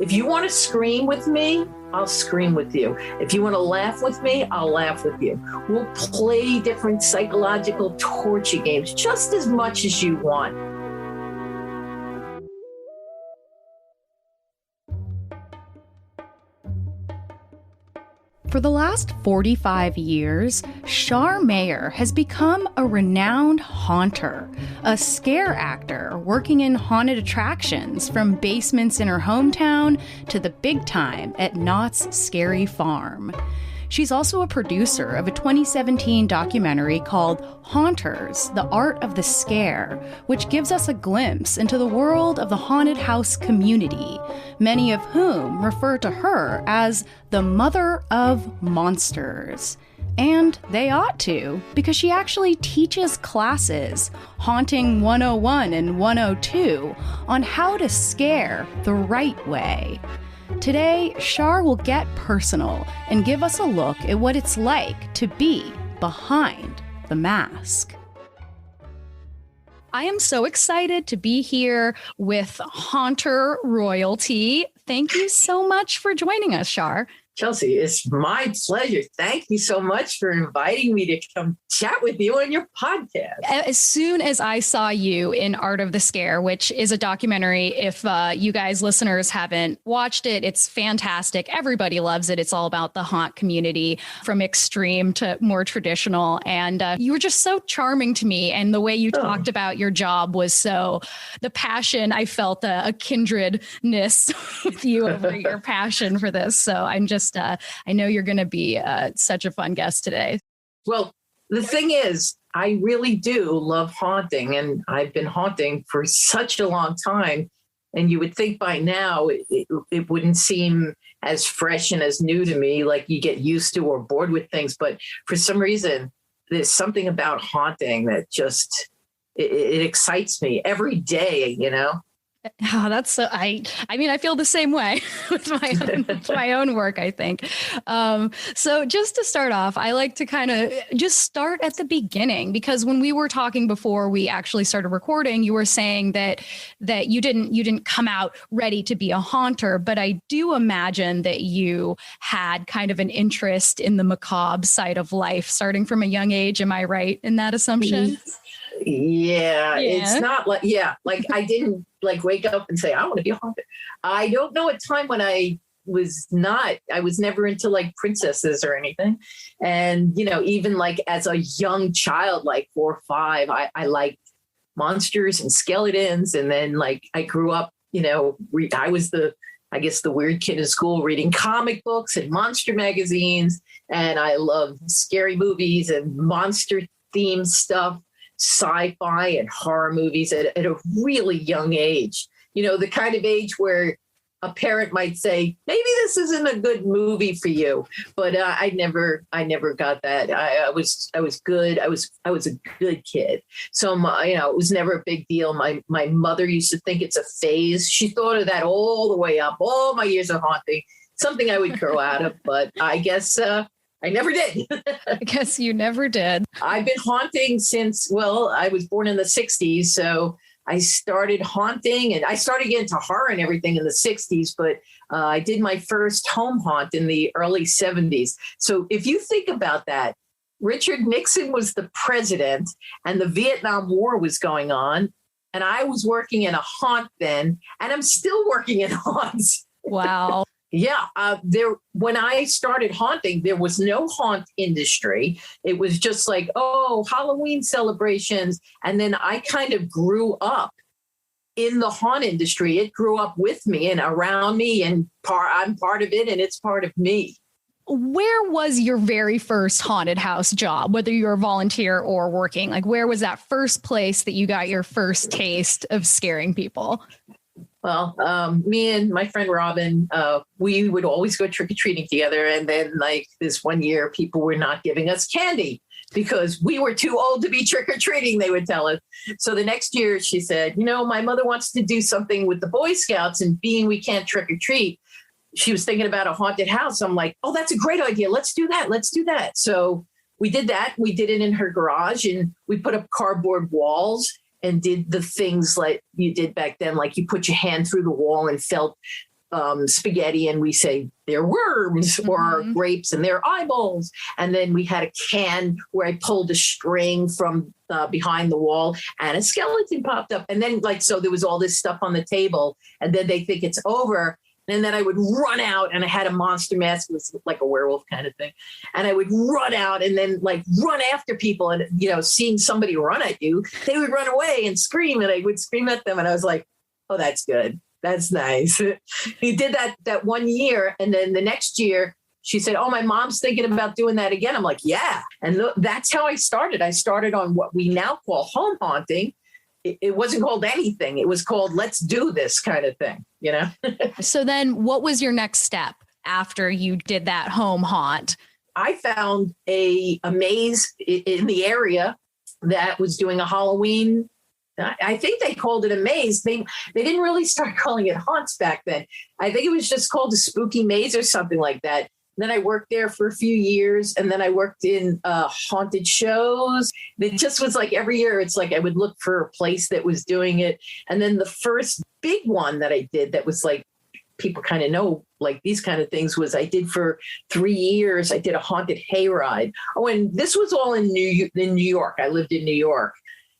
If you want to scream with me, I'll scream with you. If you want to laugh with me, I'll laugh with you. We'll play different psychological torture games just as much as you want. For the last 45 years, Shar Mayer has become a renowned haunter, a scare actor working in haunted attractions from basements in her hometown to the big time at Knott's Scary Farm. She's also a producer of a 2017 documentary called Haunters, The Art of the Scare, which gives us a glimpse into the world of the haunted house community, many of whom refer to her as the mother of monsters. And they ought to, because she actually teaches classes, Haunting 101 and 102, on how to scare the right way. Today, Shar will get personal and give us a look at what it's like to be behind the mask. I am so excited to be here with Haunter royalty. Thank you so much for joining us, Shar. Chelsey, it's my pleasure. Thank you so much for inviting me to come chat with you on your podcast. As soon as I saw you in Art of the Scare, which is a documentary, if you guys listeners haven't watched it, it's fantastic. Everybody loves it. It's all about the haunt community from extreme to more traditional. And you were just so charming to me. And the way you talked about your job was so the passion. I felt a kindredness with you over your passion for this. So I'm just I know you're going to be such a fun guest today. Well, the thing is, I really do love haunting, and I've been haunting for such a long time. And you would think by now it wouldn't seem as fresh and as new to me, like you get used to or bored with things. But for some reason, there's something about haunting that just, it excites me every day, you know? Oh, that's so. I mean, I feel the same way with my own work, I think. So just to start off, I like to kind of just start at the beginning, because when we were talking before we actually started recording, you were saying that you didn't come out ready to be a haunter, but I do imagine that you had kind of an interest in the macabre side of life starting from a young age. Am I right in that assumption? Yeah. It's not like, like I didn't like wake up and say, I want to be haunted. I don't know a time when I was never into like princesses or anything. And, you know, even like as a young child, like 4 or 5, I liked monsters and skeletons. And then like I grew up, you know, I was the weird kid in school reading comic books and monster magazines. And I loved scary movies and monster themed stuff, sci-fi and horror movies at a really young age, you know, the kind of age where a parent might say, maybe this isn't a good movie for you. But I never got that. I was good. I was a good kid. So it was never a big deal. My mother used to think it's a phase. She thought of that all the way up, all my years of haunting, something I would grow out of. But I guess I never did. I guess you never did. I've been haunting since, I was born in the 60s. So I started haunting, and I started getting into horror and everything in the 60s. But I did my first home haunt in the early 70s. So if you think about that, Richard Nixon was the president and the Vietnam War was going on. And I was working in a haunt then, and I'm still working in haunts. Wow. Yeah, when I started haunting, there was no haunt industry. It was just like, Halloween celebrations. And then I kind of grew up in the haunt industry. It grew up with me and around me, and I'm part of it, and it's part of me. Where was your very first haunted house job, whether you were a volunteer or working? Like, where was that first place that you got your first taste of scaring people? Well, me and my friend Robin, we would always go trick-or-treating together. And then like this one year, people were not giving us candy because we were too old to be trick-or-treating, they would tell us. So the next year she said, my mother wants to do something with the Boy Scouts, and being we can't trick-or-treat, she was thinking about a haunted house. I'm like, oh, that's a great idea. Let's do that. So we did that. We did it in her garage, and we put up cardboard walls and did the things like you did back then, like you put your hand through the wall and felt spaghetti and we say they're worms, or grapes and they're eyeballs. And then we had a can where I pulled a string from behind the wall and a skeleton popped up. And then so there was all this stuff on the table, and then they think it's over. And then I would run out, and I had a monster mask. It was like a werewolf kind of thing. And I would run out and then run after people, and, seeing somebody run at you, they would run away and scream, and I would scream at them. And I was like, oh, that's good. That's nice. He did that 1 year. And then the next year she said, oh, my mom's thinking about doing that again. I'm like, yeah. And that's how I started. I started on what we now call home haunting. It wasn't called anything. It was called let's do this kind of thing, So then what was your next step after you did that home haunt? I found a maze in the area that was doing a Halloween. I think they called it a maze. They didn't really start calling it haunts back then. I think it was just called a spooky maze or something like that. Then I worked there for a few years, and then I worked in haunted shows. It just was every year, it's I would look for a place that was doing it. And then the first big one that I did that was people kind of know these kind of things was I did for 3 years. I did a haunted hayride. Oh, and this was all in New York. I lived in New York.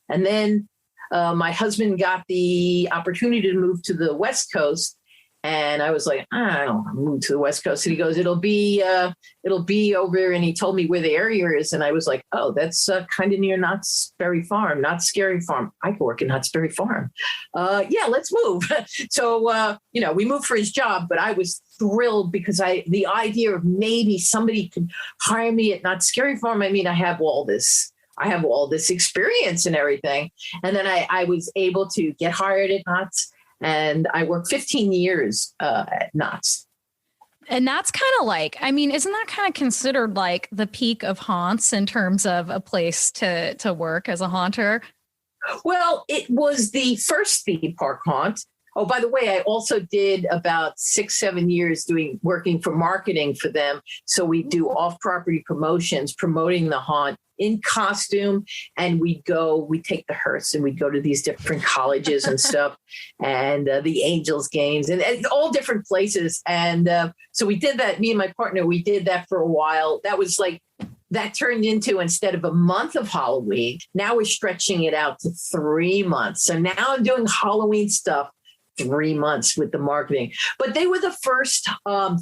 And then my husband got the opportunity to move to the West Coast. And I was like, I don't want to move to the West Coast. And he goes, it'll be over. And he told me where the area is. And I was like, oh, that's kind of near Knott's Berry Farm, Knott's Scary Farm. I could work in Knott's Berry Farm. Yeah, let's move. So, we moved for his job, but I was thrilled because the idea of maybe somebody could hire me at Knott's Scary Farm. I mean, I have all this experience and everything. And then I was able to get hired at Knott's. And I worked 15 years at Knott's. And that's kind of isn't that kind of considered the peak of haunts in terms of a place to work as a haunter? Well, it was the first theme park haunt. Oh, by the way, I also did about 6-7 years working for marketing for them. So we do off-property promotions, promoting the haunt in costume. And we'd take the hearse and we'd go to these different colleges and stuff, and the Angels games and all different places. And so we did that. Me and my partner, we did that for a while. That was that turned into, instead of a month of Halloween, now we're stretching it out to 3 months. So now I'm doing Halloween stuff 3 months with the marketing. But they were the first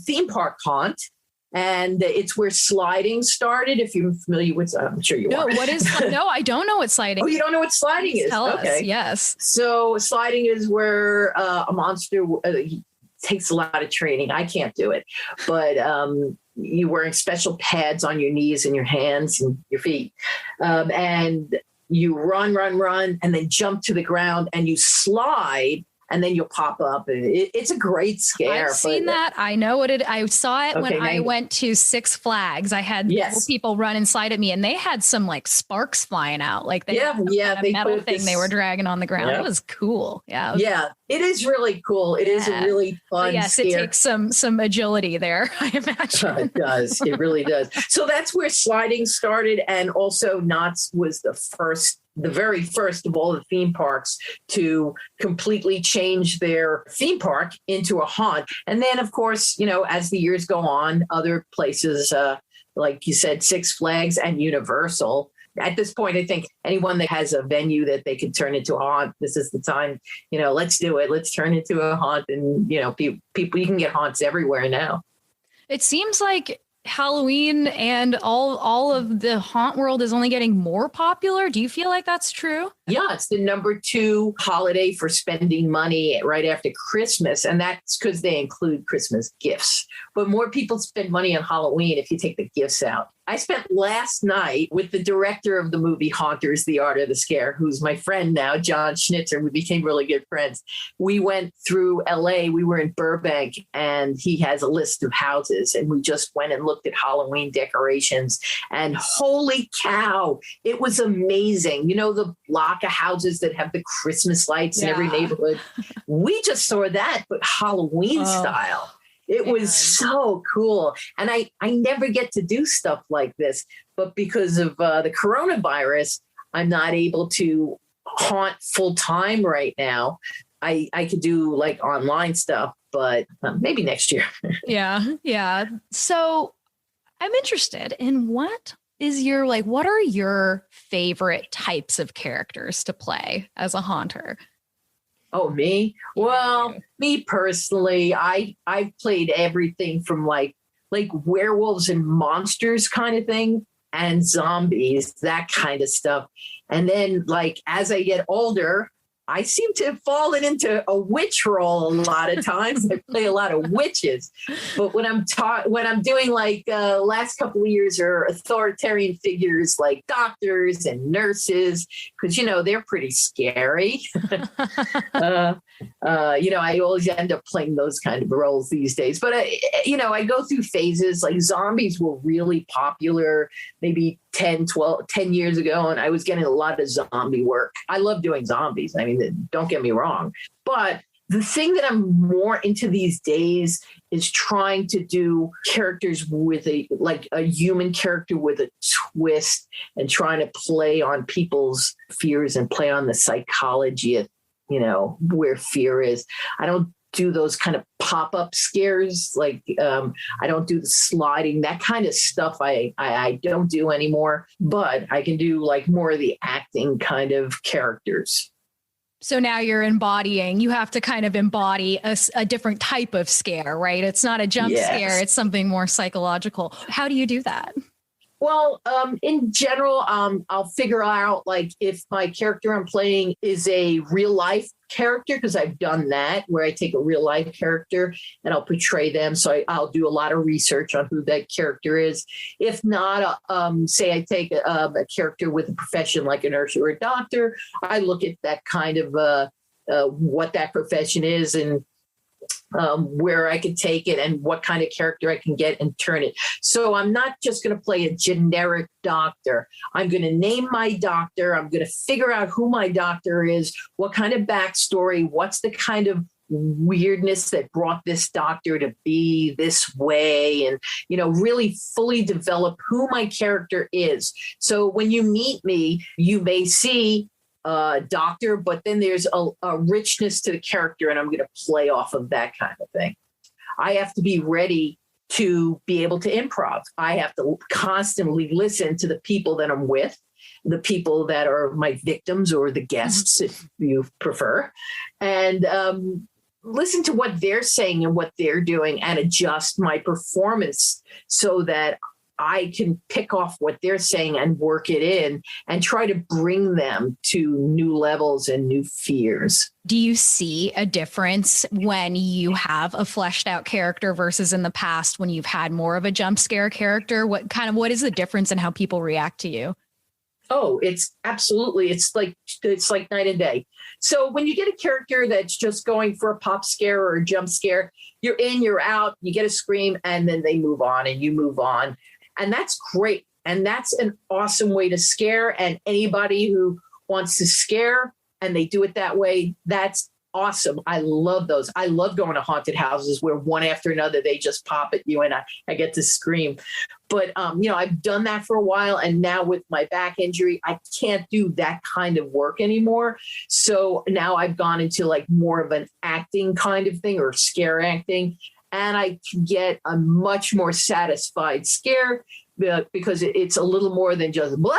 theme park haunt. And it's where sliding started. If you're familiar with, I'm sure you are. No, I don't know what sliding. Oh, you don't know what sliding is? Tell us. Yes. So sliding is where a monster takes a lot of training. I can't do it, but you're wearing special pads on your knees and your hands and your feet, and you run, and then jump to the ground and you slide. And then you'll pop up. It's a great scare. I've seen that. I know what I saw it when I went to Six Flags. I had people run and slide at me, and they had some sparks flying out. They had a metal thing they were dragging on the ground. It was cool. Yeah. It is really cool. It is a really fun scare. It takes some agility there, I imagine. It does. It really does. So that's where sliding started. And also Knott's was the very first of all the theme parks to completely change their theme park into a haunt. And then, of course, as the years go on, other places, like you said, Six Flags and Universal. At this point, I think anyone that has a venue that they could turn into a haunt, this is the time, let's do it. Let's turn it into a haunt. And, people, you can get haunts everywhere now. It seems like Halloween and all of the haunt world is only getting more popular. Do you feel like that's true? Yeah, it's the number 2 holiday for spending money right after Christmas. And that's because they include Christmas gifts. But more people spend money on Halloween if you take the gifts out. I spent last night with the director of the movie Haunters, The Art of the Scare, who's my friend now, John Schnitzer. We became really good friends. We went through LA. We were in Burbank, and he has a list of houses. And we just went and looked at Halloween decorations. And holy cow, it was amazing. The block of houses that have the Christmas lights in every neighborhood. We just saw that, but Halloween style. It was so cool. And I never get to do stuff like this, but because of the coronavirus, I'm not able to haunt full time right now. I could do like online stuff, but maybe next year. Yeah. So I'm interested in what are your favorite types of characters to play as a haunter? Oh, me? Well, me personally, I've played everything from like werewolves and monsters kind of thing, and zombies, that kind of stuff. And then like as I get older, I seem to have fallen into a witch role a lot of times. I play a lot of witches, but when I'm doing like last couple of years are authoritarian figures like doctors and nurses, because they're pretty scary. I always end up playing those kind of roles these days. But I go through phases. Like zombies were really popular maybe 10 years ago, and I was getting a lot of zombie work. I love doing zombies. I mean, don't get me wrong. But the thing that I'm more into these days is trying to do characters with a human character with a twist, and trying to play on people's fears and play on the psychology of, where fear is. I don't do those kind of pop-up scares. Like I don't do the sliding, that kind of stuff. I don't do anymore, but I can do like more of the acting kind of characters. So now you have to kind of embody a different type of scare, right? It's not a jump scare. It's something more psychological. How do you do that? Well, in general, I'll figure out like if my character I'm playing is a real life character, because I've done that where I take a real life character and I'll portray them. So I'll do a lot of research on who that character is. If not, say I take a character with a profession like a nurse or a doctor, I look at that kind of what that profession is and where I could take it and what kind of character I can get and turn it. So I'm not just going to play a generic doctor. I'm going to name my doctor. I'm going to figure out who my doctor is, what kind of backstory, what's the kind of weirdness that brought this doctor to be this way, and really fully develop who my character is. So when you meet me, you may see doctor, but then there's a richness to the character, and I'm going to play off of that kind of thing. I have to be ready to be able to improv. I have to constantly listen to the people that I'm with, the people that are my victims or the guests, if you prefer, and listen to what they're saying and what they're doing, and adjust my performance so that I can pick off what they're saying and work it in and try to bring them to new levels and new fears. Do you see a difference when you have a fleshed out character versus in the past when you've had more of a jump scare character? What is the difference in how people react to you? Oh, it's absolutely. It's like night and day. So when you get a character that's just going for a pop scare or a jump scare, you're in, you're out, you get a scream, and then they move on and you move on. And that's great. And that's an awesome way to scare. And anybody who wants to scare and they do it that way, that's awesome. I love those. I love going to haunted houses where one after another, they just pop at you and I get to scream. But, I've done that for a while. And now with my back injury, I can't do that kind of work anymore. So now I've gone into like more of an acting kind of thing, or scare acting. And I can get a much more satisfied scare because it's a little more than just blah,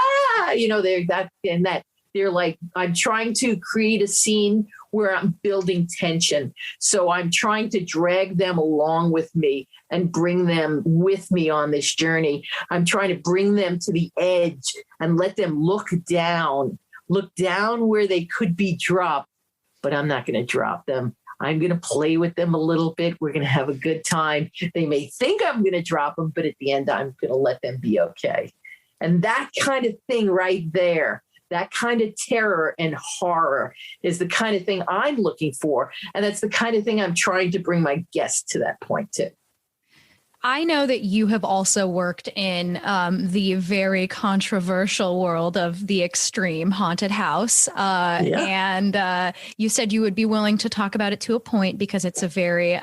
they're like, I'm trying to create a scene where I'm building tension. So I'm trying to drag them along with me and bring them with me on this journey. I'm trying to bring them to the edge and let them look down where they could be dropped, but I'm not going to drop them. I'm going to play with them a little bit. We're going to have a good time. They may think I'm going to drop them, but at the end, I'm going to let them be okay. And that kind of thing right there, that kind of terror and horror is the kind of thing I'm looking for. And that's the kind of thing I'm trying to bring my guests to that point to. I know that you have also worked in the very controversial world of the extreme haunted house. And you said you would be willing to talk about it to a point because it's a very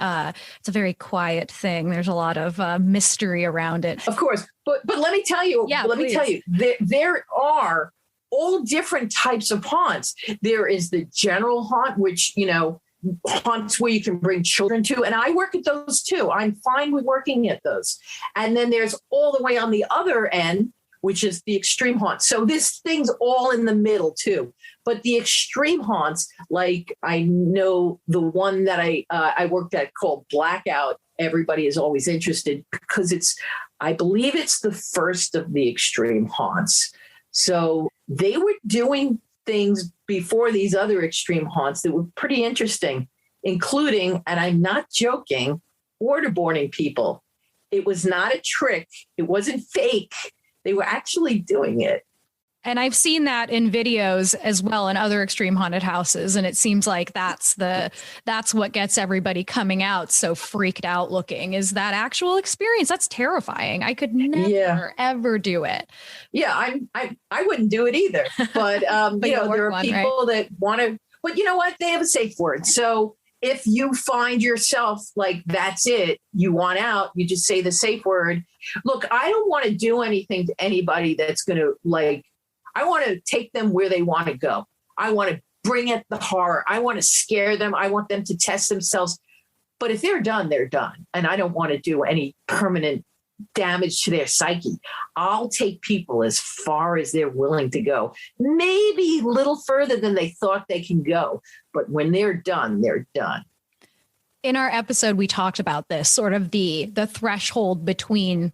quiet thing. There's a lot of mystery around it. Of course. But let me tell you, there are all different types of haunts. There is the general haunt, which, haunts where you can bring children to. And I work at those too. I'm fine with working at those. And then there's all the way on the other end, which is the extreme haunts. So this thing's all in the middle too. But the extreme haunts, like I know the one that I worked at called Blackout, everybody is always interested because I believe it's the first of the extreme haunts. So they were doing things before these other extreme haunts that were pretty interesting, including, and I'm not joking, waterboarding people. It was not a trick. It wasn't fake. They were actually doing it. And I've seen that in videos as well in other extreme haunted houses. And it seems like that's what gets everybody coming out so freaked out looking, is that actual experience. That's terrifying. I could never, ever do it. Yeah, I wouldn't do it either. But, but there are people that want to, but you know what? They have a safe word. So if you find yourself like, that's it, you want out, you just say the safe word. Look, I don't want to do anything to anybody that's going to I want to take them where they want to go. I want to bring it the horror. I want to scare them. I want them to test themselves. But if they're done, they're done. And I don't want to do any permanent damage to their psyche. I'll take people as far as they're willing to go. Maybe a little further than they thought they can go. But when they're done, they're done. In our episode, we talked about this, sort of the threshold between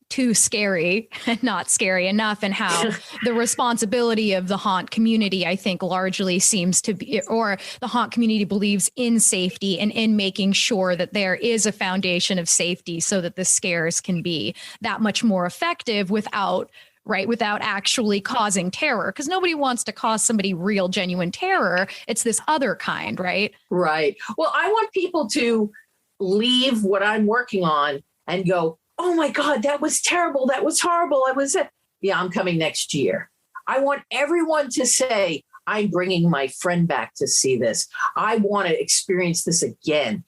too scary and not scary enough, and how the responsibility of the haunt community, I think, largely seems to be, or the haunt community believes in safety and in making sure that there is a foundation of safety so that the scares can be that much more effective without actually causing terror, because nobody wants to cause somebody real, genuine terror. It's this other kind, right? Right. Well, I want people to leave what I'm working on and go, oh my God, that was terrible. That was horrible. I'm coming next year. I want everyone to say, I'm bringing my friend back to see this. I want to experience this again.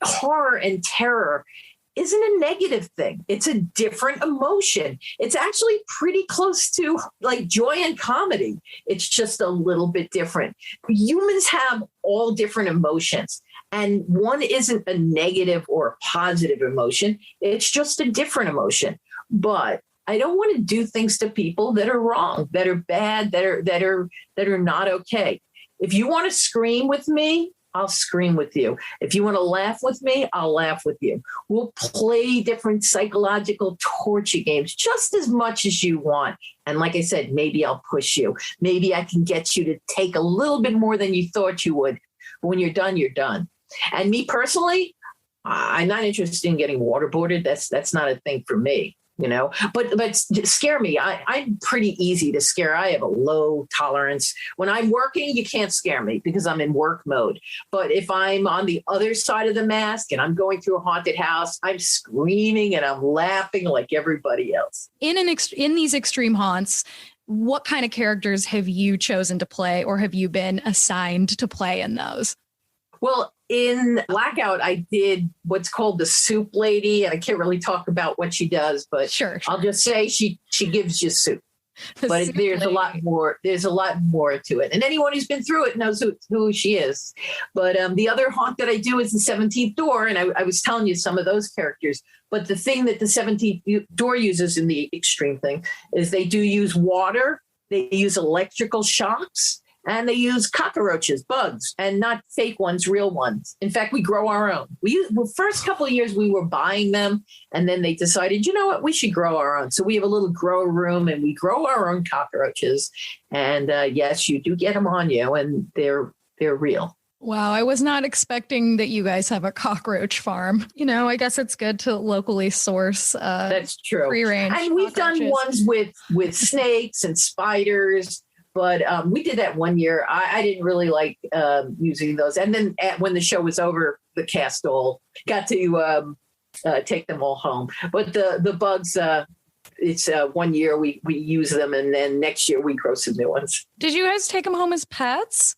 Horror and terror isn't a negative thing. It's a different emotion. It's actually pretty close to like joy and comedy. It's just a little bit different. Humans have all different emotions. And one isn't a negative or a positive emotion. It's just a different emotion. But I don't want to do things to people that are wrong, that are bad, that are not okay. If you want to scream with me, I'll scream with you. If you want to laugh with me, I'll laugh with you. We'll play different psychological torture games just as much as you want. And like I said, maybe I'll push you. Maybe I can get you to take a little bit more than you thought you would. But when you're done, you're done. And me personally, I'm not interested in getting waterboarded. That's not a thing for me, but scare me. I'm pretty easy to scare. I have a low tolerance. When I'm working, you can't scare me because I'm in work mode. But if I'm on the other side of the mask and I'm going through a haunted house, I'm screaming and I'm laughing like everybody else. In these extreme haunts, what kind of characters have you chosen to play, or have you been assigned to play in those? Well, in Blackout, I did what's called the soup lady, and I can't really talk about what she does, but sure. I'll just say she gives you soup. But there's a lot more. There's a lot more to it, and anyone who's been through it knows who she is. But the other haunt that I do is the 17th door, and I was telling you some of those characters. But the thing that the 17th door uses in the extreme thing is they do use water, they use electrical shocks. And they use cockroaches, bugs, and not fake ones, real ones. In fact, we grow our own. First couple of years, we were buying them. And then they decided, you know what, we should grow our own. So we have a little grow room and we grow our own cockroaches. And yes, you do get them on you, and they're real. Wow, I was not expecting that you guys have a cockroach farm. I guess it's good to locally source. That's true. Free range. And we've done ones with snakes and spiders. But we did that one year. I didn't really like using those. And then when the show was over, the cast all got to take them all home. But the bugs, it's 1 year we use them, and then next year we grow some new ones. Did you guys take them home as pets?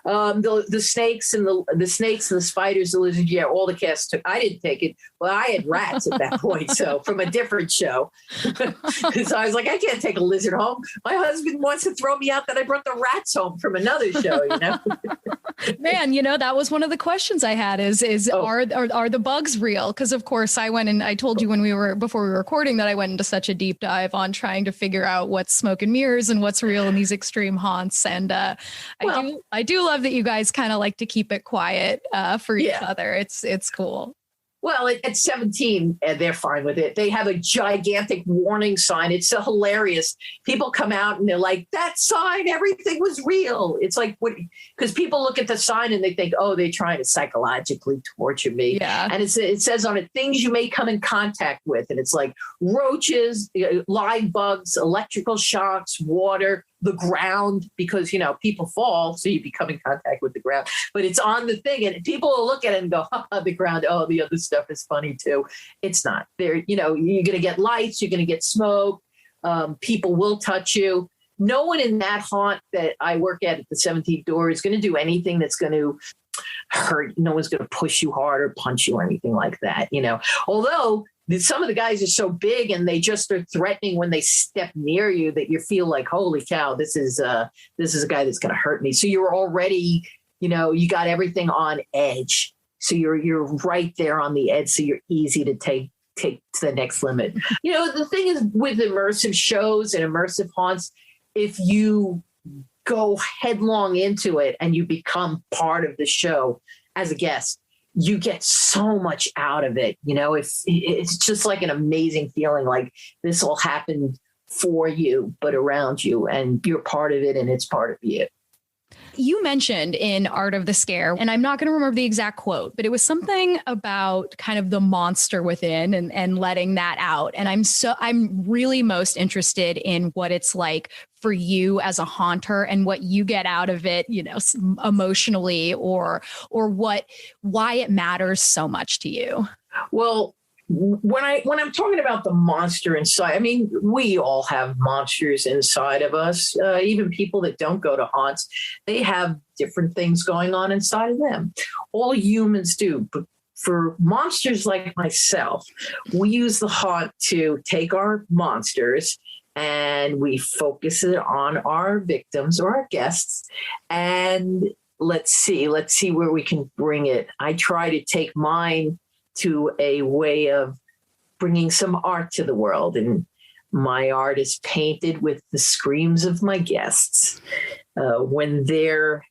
The snakes and the spiders, the lizards, yeah, all the cast took. I didn't take it. Well, I had rats at that point, so from a different show. So I was like, I can't take a lizard home. My husband wants to throw me out that I brought the rats home from another show, Man, that was one of the questions I had is are the bugs real? Because of course I went and I told you before we were recording that I went into such a deep dive on trying to figure out what's smoke and mirrors and what's real in these extreme haunts. And I do love that you guys kind of like to keep it quiet for each other. It's cool. Well, at 17, they're fine with it. They have a gigantic warning sign. It's so hilarious. People come out and they're like, that sign, everything was real. It's like, because people look at the sign and they think, oh, they're trying to psychologically torture me. Yeah. And it says on it, things you may come in contact with. And it's like roaches, live bugs, electrical shocks, water, the ground, because, people fall. So you become in contact with the ground. But it's on the thing. And people will look at it and go, the ground. Oh, the other stuff is funny too. It's not there. You're going to get lights. You're going to get smoke. People will touch you. No one in that haunt that I work at the 17th door is going to do anything that's going to hurt. No one's going to push you hard or punch you or anything like that. Although some of the guys are so big and they just are threatening when they step near you that you feel like, holy cow, this is a guy that's going to hurt me. So you're already, you got everything on edge. So you're right there on the edge. So you're easy to take to the next limit. The thing is with immersive shows and immersive haunts, if you go headlong into it and you become part of the show as a guest, you get so much out of it. It's just like an amazing feeling, like this all happened for you, but around you, and you're part of it and it's part of you. You mentioned in Art of the Scare, and I'm not going to remember the exact quote, but it was something about kind of the monster within and letting that out. And I'm really most interested in what it's like for you as a haunter and what you get out of it, emotionally or why it matters so much to you. Well, when I'm talking about the monster inside, I mean, we all have monsters inside of us. Even people that don't go to haunts, they have different things going on inside of them. All humans do. But for monsters like myself, we use the haunt to take our monsters and we focus it on our victims or our guests. And let's see where we can bring it. I try to take mine to a way of bringing some art to the world. And my art is painted with the screams of my guests when they're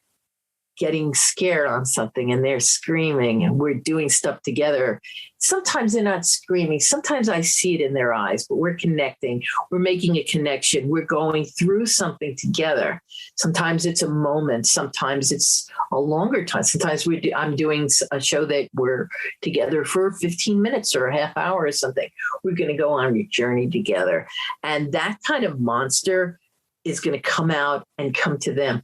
getting scared on something and they're screaming and we're doing stuff together. Sometimes they're not screaming. Sometimes I see it in their eyes, but we're connecting. We're making a connection. We're going through something together. Sometimes it's a moment. Sometimes it's a longer time. Sometimes I'm doing a show that we're together for 15 minutes or a half hour or something. We're going to go on a journey together. And that kind of monster is going to come out and come to them.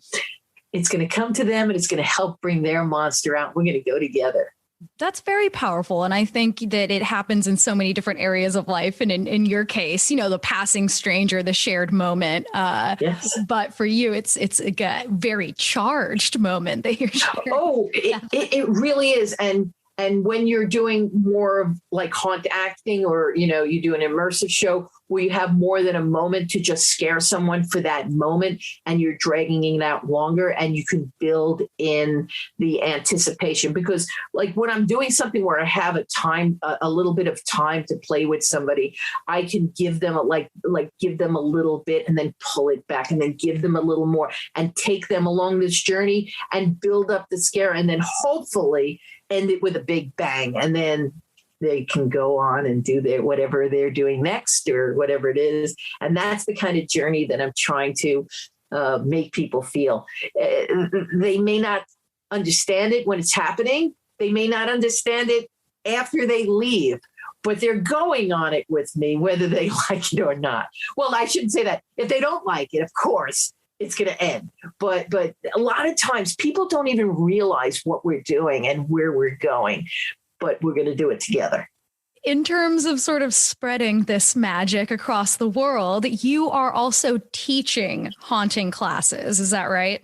It's going to come to them and it's going to help bring their monster out. We're going to go together. That's very powerful. And I think that it happens in so many different areas of life. And in your case, the passing stranger, the shared moment. Yes. But for you, it's a very charged moment that you're sharing. Oh, it really is. And when you're doing more of like haunt acting or, you do an immersive show where you have more than a moment to just scare someone for that moment and you're dragging it out longer and you can build in the anticipation. Because like when I'm doing something where I have a little bit of time to play with somebody, I can give them give them a little bit and then pull it back and then give them a little more and take them along this journey and build up the scare and then hopefully end it with a big bang. And then they can go on and do whatever they're doing next or whatever it is. And that's the kind of journey that I'm trying to make people feel. They may not understand it when it's happening. They may not understand it after they leave, but they're going on it with me, whether they like it or not. Well, I shouldn't say that. If they don't like it, of course, it's going to end. But a lot of times people don't even realize what we're doing and where we're going. But we're going to do it together. In terms of sort of spreading this magic across the world, you are also teaching haunting classes. Is that right?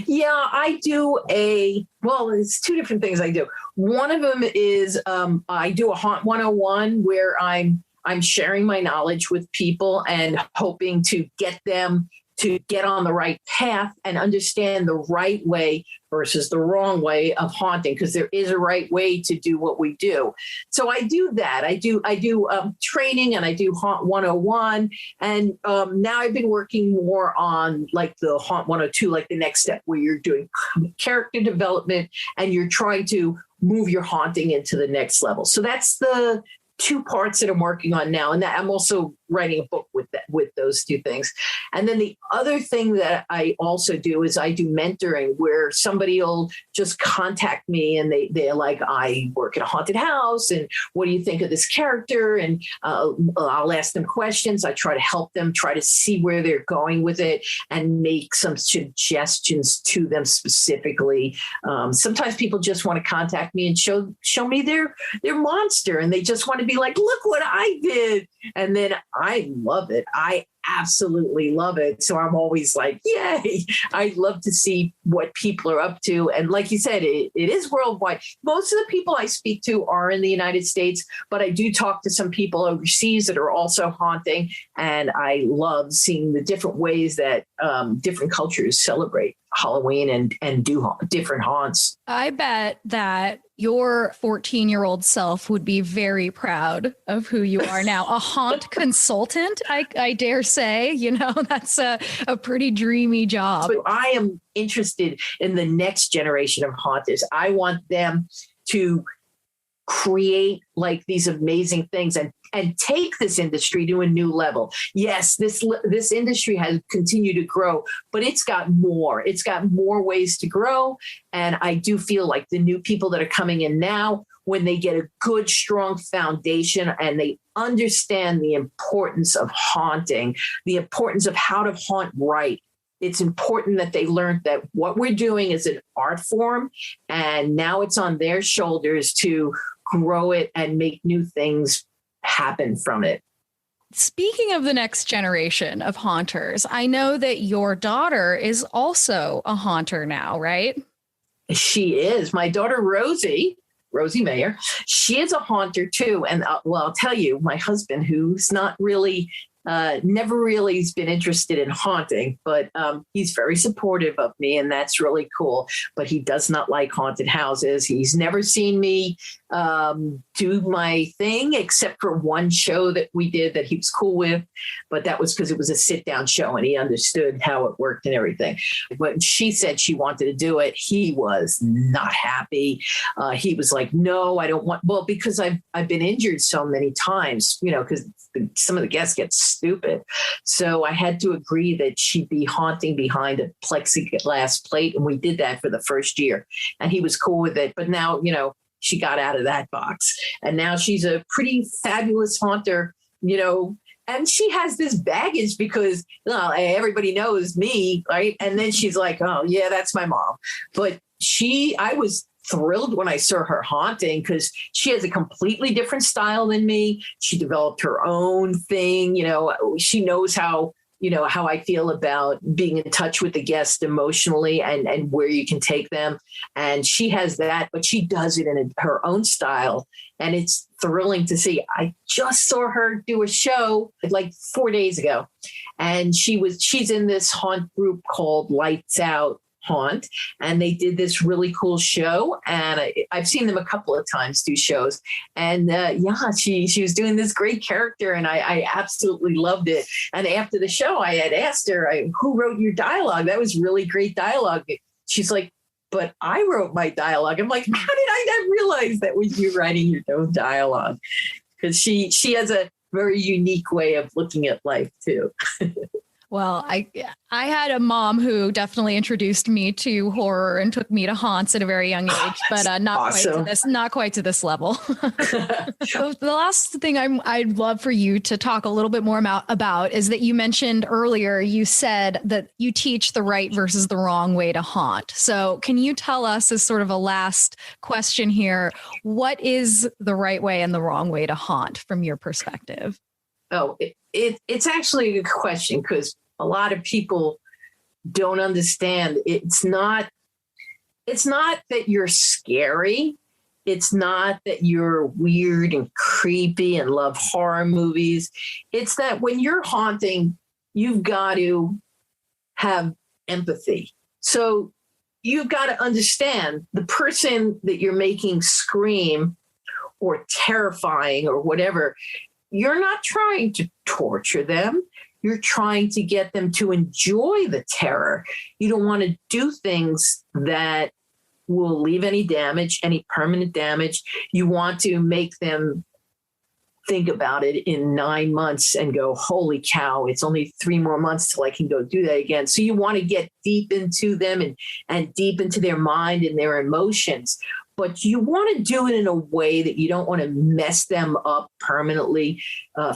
Yeah, I do it's two different things I do. One of them is I do a Haunt 101 where I'm sharing my knowledge with people and hoping to get them to get on the right path and understand the right way versus the wrong way of haunting, because there is a right way to do what we do. So I do that. I do training, and I do Haunt 101. And now I've been working more on like the Haunt 102, like the next step where you're doing character development and you're trying to move your haunting into the next level. So that's the 2 parts that I'm working on now. And that I'm also writing a book with those 2 things. And then the other thing that I also do is I do mentoring, where somebody will just contact me and they're like, I work at a haunted house, and what do you think of this character? And I'll ask them questions. I try to help them, try to see where they're going with it, and make some suggestions to them specifically. Sometimes people just want to contact me and show me their monster, and they just want to be like, look what I did. And then I love it. I absolutely love it. So I'm always like, yay. I love to see what people are up to. And like you said, it is worldwide. Most of the people I speak to are in the United States, but I do talk to some people overseas that are also haunting. And I love seeing the different ways that different cultures celebrate Halloween and do different haunts. I bet that your 14-year-old self would be very proud of who you are now. A haunt consultant, I dare say, that's a pretty dreamy job. So I am interested in the next generation of haunters. I want them to create like these amazing things and take this industry to a new level. Yes, this industry has continued to grow, but it's got more. It's got more ways to grow. And I do feel like the new people that are coming in now, when they get a good, strong foundation and they understand the importance of haunting, the importance of how to haunt right, it's important that they learn that what we're doing is an art form, and now it's on their shoulders to grow it and make new things happen from it. Speaking of the next generation of haunters, I know that your daughter is also a haunter now, right? She is. My daughter, Rosie Mayer, she is a haunter too. And I'll tell you, my husband, who's not really never really has been interested in haunting, but he's very supportive of me, and that's really cool. But he does not like haunted houses. He's never seen me do my thing, except for one show that we did that he was cool with. But that was because it was a sit-down show and he understood how it worked and everything. When she said she wanted to do it, he was not happy. He was like, no, I don't want, well, because I've been injured so many times, because some of the guests get stupid. So I had to agree that she'd be haunting behind a plexiglass plate. And we did that for the first year. And he was cool with it. But now, she got out of that box. And now she's a pretty fabulous haunter, and she has this baggage because everybody knows me, right? And then she's like, oh, yeah, that's my mom. But I was thrilled when I saw her haunting because she has a completely different style than me. She developed her own thing. She knows how I feel about being in touch with the guest emotionally and where you can take them. And she has that, but she does it in her own style. And it's thrilling to see. I just saw her do a show like 4 days ago. And she's in this haunt group called Lights Out Haunt, and they did this really cool show, and I've seen them a couple of times do shows, and she was doing this great character, and I absolutely loved it. And after the show, I had asked her, who wrote your dialogue? That was really great dialogue. She's like, but I wrote my dialogue. I'm like, how did I not realize that was you writing your own dialogue? Because she has a very unique way of looking at life too. Well, I had a mom who definitely introduced me to horror and took me to haunts at a very young age, but not quite to this level. So the last thing I'd love for you to talk a little bit more about is that you mentioned earlier, you said that you teach the right versus the wrong way to haunt. So can you tell us, as sort of a last question here, what is the right way and the wrong way to haunt from your perspective? Oh, it's actually a good question because a lot of people don't understand. It's not that you're scary. It's not that you're weird and creepy and love horror movies. It's that when you're haunting, you've got to have empathy. So you've got to understand the person that you're making scream or terrifying or whatever, you're not trying to torture them. You're trying to get them to enjoy the terror. You don't want to do things that will leave any damage, any permanent damage. You want to make them think about it in 9 months and go, holy cow, it's only 3 more months till I can go do that again. So you want to get deep into them and deep into their mind and their emotions. But you want to do it in a way that you don't want to mess them up permanently,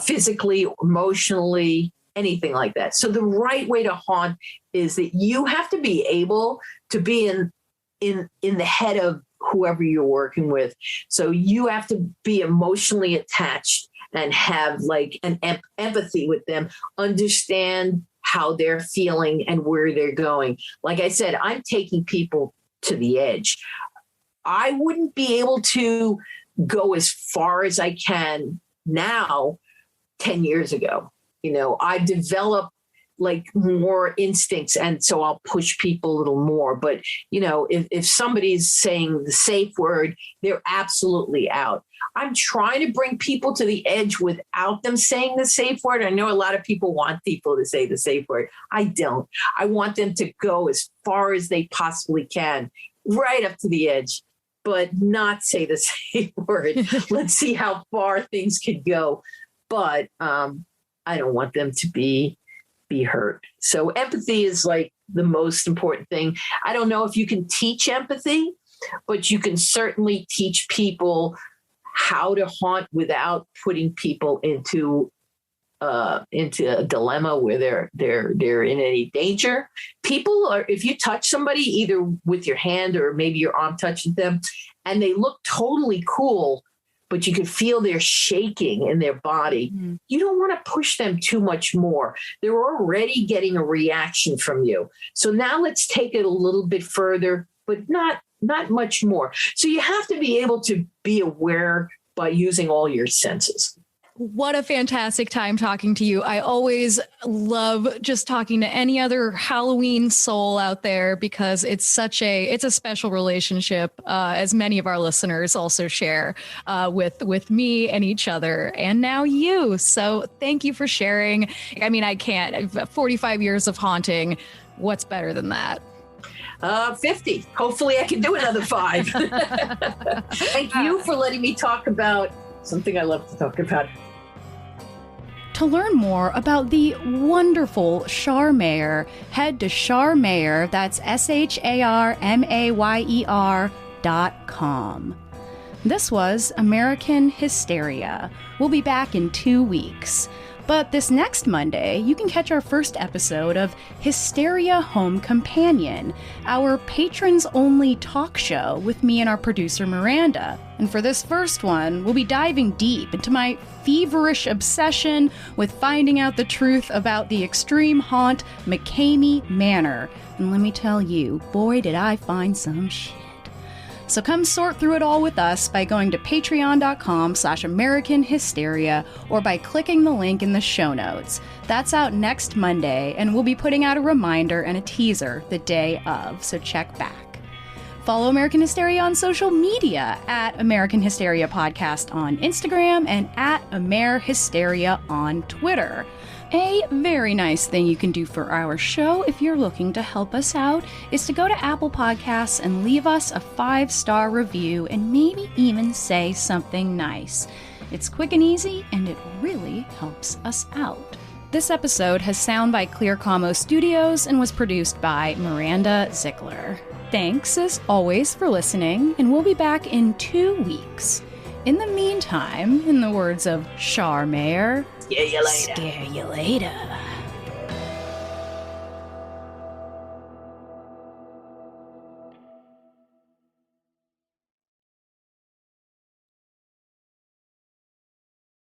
physically, emotionally, anything like that. So the right way to haunt is that you have to be able to be in the head of whoever you're working with. So you have to be emotionally attached and have like an empathy with them, understand how they're feeling and where they're going. Like I said, I'm taking people to the edge. I wouldn't be able to go as far as I can now 10 years ago. You know, I developed like more instincts, and so I'll push people a little more. But, you know, if somebody's saying the safe word, they're absolutely out. I'm trying to bring people to the edge without them saying the safe word. I know a lot of people want people to say the safe word. I don't. I want them to go as far as they possibly can, right up to the edge, but not say the safe word. Let's see how far things could go. But I don't want them to be hurt. So empathy is like the most important thing. I don't know if you can teach empathy, but you can certainly teach people how to haunt without putting people into a dilemma where they're in any danger. People are, if you touch somebody either with your hand or maybe your arm touches them and they look totally cool, but you can feel they're shaking in their body. Mm-hmm. You don't want to push them too much more. They're already getting a reaction from you. So now let's take it a little bit further, but not much more. So you have to be able to be aware by using all your senses. What a fantastic time talking to you. I always love just talking to any other Halloween soul out there because it's a special relationship, as many of our listeners also share with me and each other and now you. So thank you for sharing. I mean, I can't. 45 years of haunting. What's better than that? 50. Hopefully I can do another 5. Thank you for letting me talk about something I love to talk about. To learn more about the wonderful Shar Mayer, head to Shar Mayer, that's SharMayer.com. This was American Hysteria. We'll be back in 2 weeks. But this next Monday, you can catch our first episode of Hysteria Home Companion, our patrons-only talk show with me and our producer, Miranda. And for this first one, we'll be diving deep into my feverish obsession with finding out the truth about the extreme haunt McCamey Manor. And let me tell you, boy, did I find some shit. So come sort through it all with us by going to patreon.com/American Hysteria or by clicking the link in the show notes. That's out next Monday, and we'll be putting out a reminder and a teaser the day of, so check back. Follow American Hysteria on social media at American Hysteria Podcast on Instagram and at Amer Hysteria on Twitter. A very nice thing you can do for our show if you're looking to help us out is to go to Apple Podcasts and leave us a 5-star review and maybe even say something nice. It's quick and easy, and it really helps us out. This episode has sound by Clear Como Studios and was produced by Miranda Zickler. Thanks, as always, for listening, and we'll be back in 2 weeks. In the meantime, in the words of Shar Mayer, scare you later. Scare you later.